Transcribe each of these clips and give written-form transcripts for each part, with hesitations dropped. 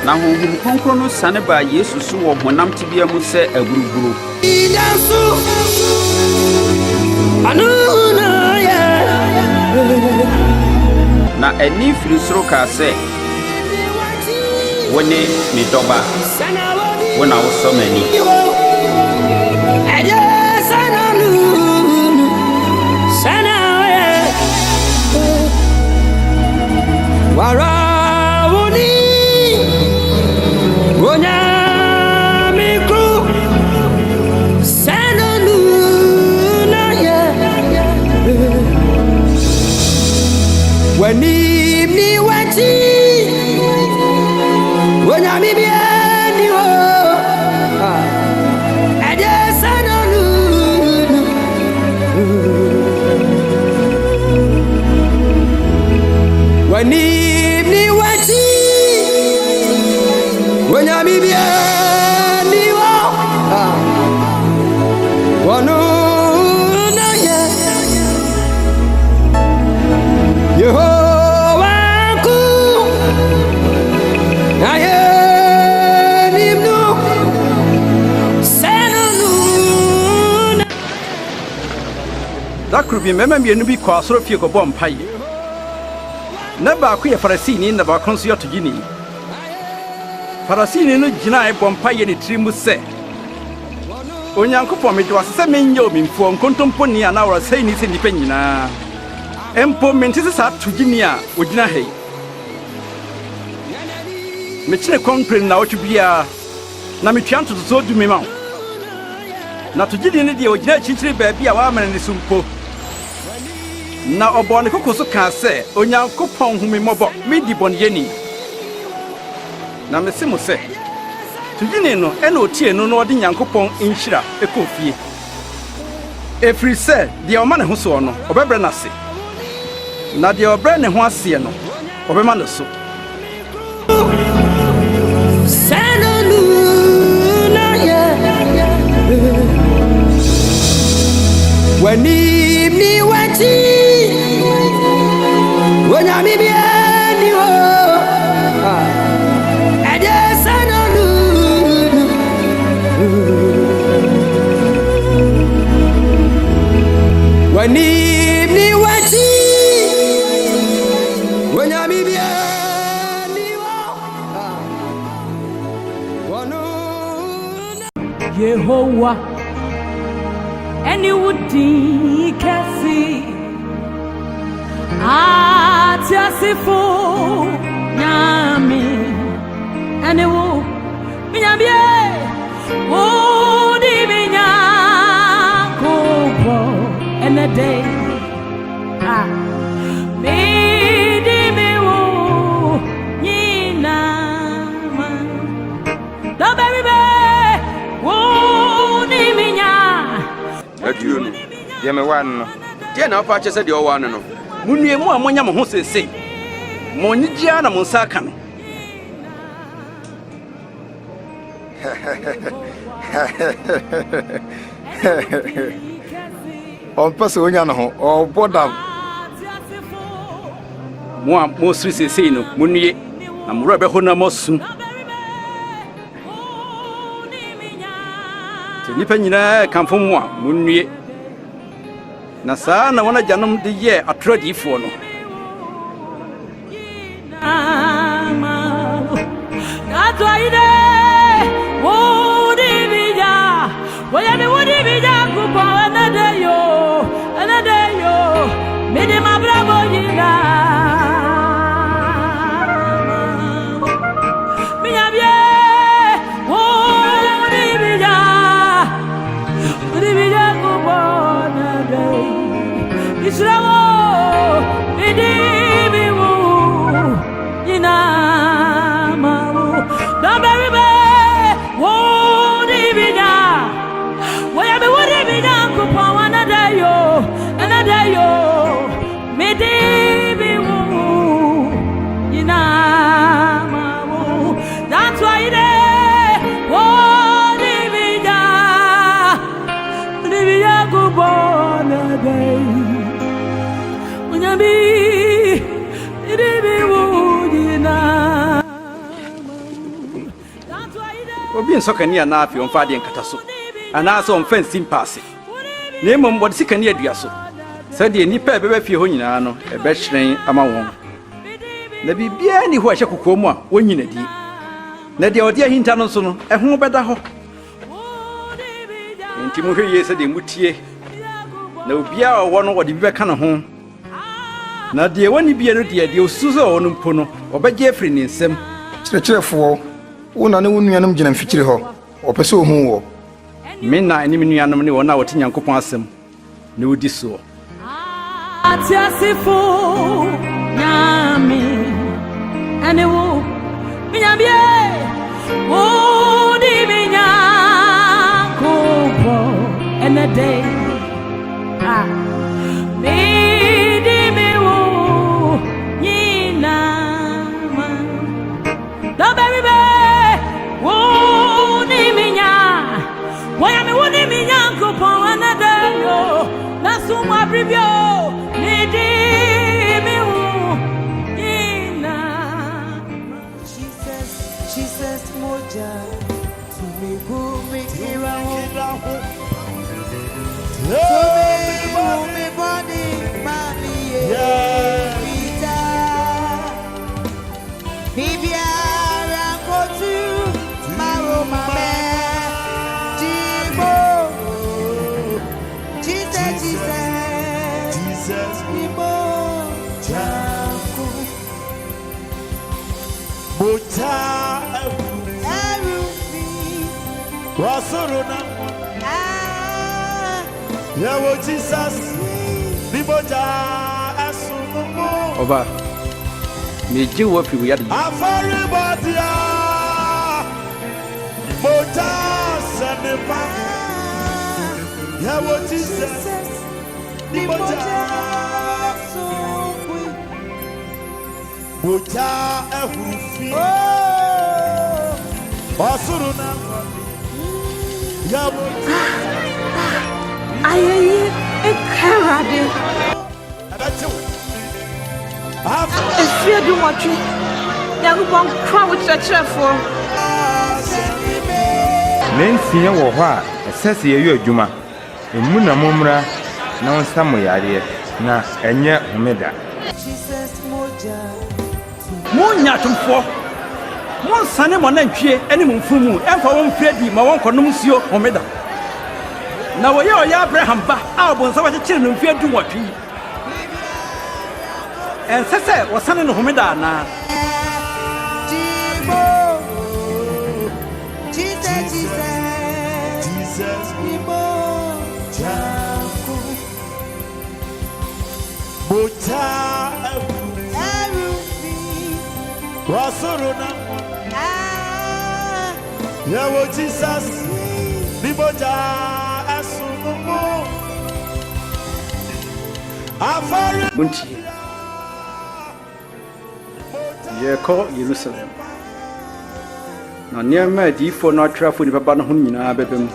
na honhom kronkron no sane ba Yesu so wɔ honam tebea mu sɛ aburuburu. Na ani firi soro kaa sɛ, wo ne me dɔba, wo na wosɔ m'ani. Dakrubi mema mienu bi kwa soro fie ko bom paye. Na ba ko ye Farisini na ba konso yoto gini. Farisini no gina e bom paye ne trimu se. Onyankopon me do asese menye omimfo nkontompo ni ana wora sai ni se nipa nyina. Empo mentise sa to gini a ogina hei. Me kire konkre na otu bia na me twanto so du me ma. Na to gini ne de ogina chichire ba bia wa amane ne sumpo. Na obone kokoso ka se Onyankopon humi mobo medi bon yeni na mese mo se tugini no ena otie no no ode Nyankopon inhira ekofie efri se de o ma ne ho so no obebre na se na de obre ne ho ase no obema no so Wani wati Wonya mi bieni wo Adesana nu Wani wati Wonya mi bieni wo Yehovah Any woody kasi Atiasifo Nyami Any wo Minyabie Woody Minya Kopo And a day Midi me wo Nina No baby Woody Minya Adiunu ye me wan no je na ofa che se de o wan no Munuemu a monya mo ho sese. Mo nyigia na mo nsa aka no. On passe onya no ho o bodam. Mo a mo siri sese no munue na mo rebe ho na mo su. Te nipa nyina kamfo mo a munue. Na saa na wana janom de ye atrodifo no Atwaide wodi bija woya mi wodi bija kupo anade yo me de mabrabo yina minya bie wodi bija kupo anade Israwo obi nsokani ana afi on fa de nkata so ana so on fancy pass na emom body sikani adua so se de nipa ebebe fie ho nyina no ebe hyeren ama won na bibia ni ho ahye kokomu a wonyina di na de odi ahinta no so no eho beda ho enti mo hweye se de mutie na obia owo no wode bibeka no ho na de woni bia no de osuzo ono mpo no obegye afri ni nsem kyerɛkyerɛfoɔ wona ne wo nuanom gyina mfikyire hɔ ɔpɛ sɛ ohu wo me na ani me nuanom ne wona wote Nyankopɔn asɛm na wodi so atiasifo nyame ane wo minyabie wo di minya kupo enede ah mi di mi wo nyina ma do baby be wo di minya wo ya mi wo di minya kupo enede yo na suma privio mi di mi wo nyina Jesus moja tumigumi kiraho tumigumi body mami vita bibiara kotu maro mame dibo Jesus dibo jaku Bota erufi Wasuruna Yawo Jesus Biboja Asunumu oba meji wo fi wo yade Everybody Bota Sanepa Yawo Jesus Biboja Bota Ehufi Wasuruna Yawo ayeyi ekarade efiedu motwe Nyankopɔn kwa wo kyerɛkyerɛfo Nansia wɔ hɔ a ɛsɛsɛ yɛyɛ adwuma emu na momra na onsa mo yareɛ na ɛnyɛ homeda Jesus moja mo nyatomfo mo nsane mo nantwie ene mo mfumu emfa wo mfredi ma won konom nsuo homeda na wo ye oya Abraham ba a obonsa wa kyekere no mfie du nwotwe ensese wo sane no homeda na dibo Jesus dibo jaku Bota erufi Wasuruna Yawo Jesus Biboja Asunumu Afari muntie ye ko Jerusalem na niema difo no atrafo ni baba no ho nyina bebem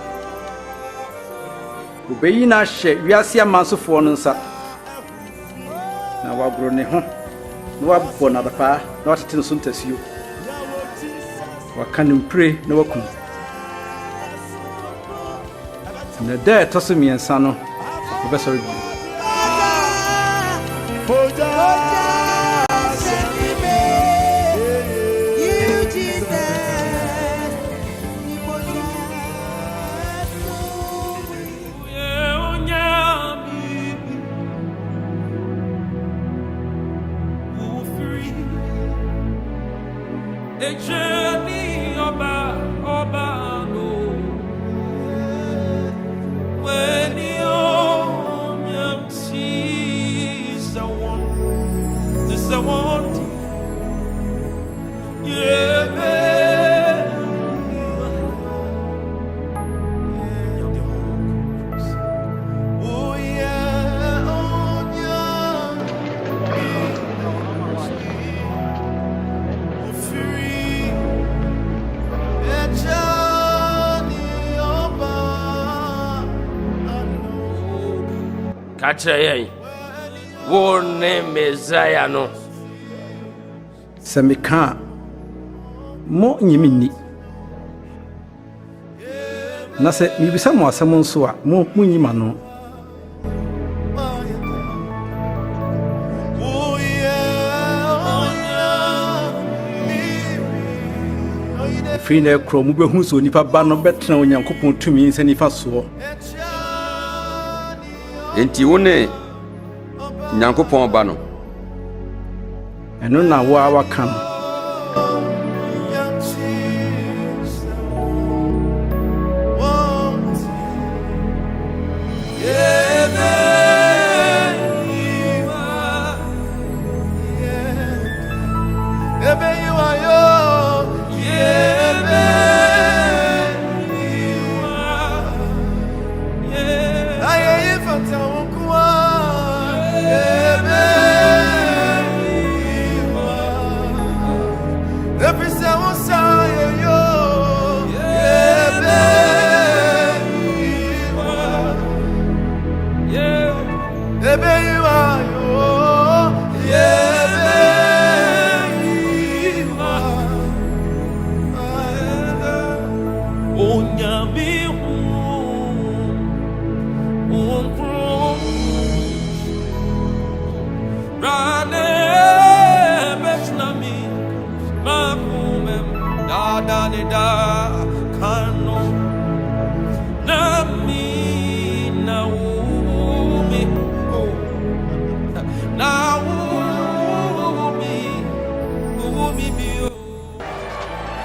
obeyi na hye wiase amansofo no nsa na wagro ne ho na wabɔ na dapa na watete no so ntasio waka no mpire na wakum na da ɛtɔ so miɛnsa no wobɛsɔre bi Boja you Jesus Kachayen, wo ne Messiah no. Semika mo nyimini Na sɛ mibisa mo asɛm nso a mo munyima no. Free na ekro mu behu so nipa ba no betena Onyankopɔn tumi nsa nifa so. Enti wo ne Nyankopɔn ba no. Ɛno na wo a waka no.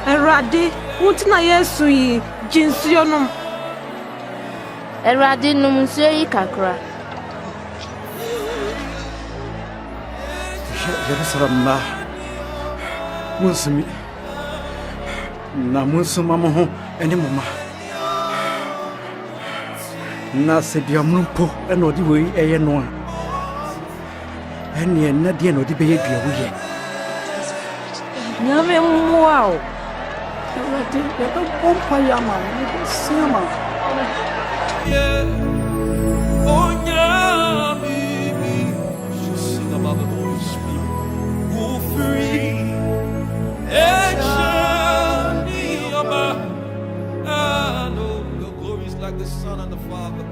Erade, wutina Yesu yi jinsuyo nom. Erade num nsuyo yi kakra. Jerusalem na. Munsumi. Na munsuma mo ho ene moma. Na se diamumpo ena odi we eye no a. Ene na de na odi be ye dua wo ye. Nyame mwa. Erade, ebe pompa ya ma, ebe sema. Sing about the Holy Spirit. Who free. I know your glory is like the Son and the Father.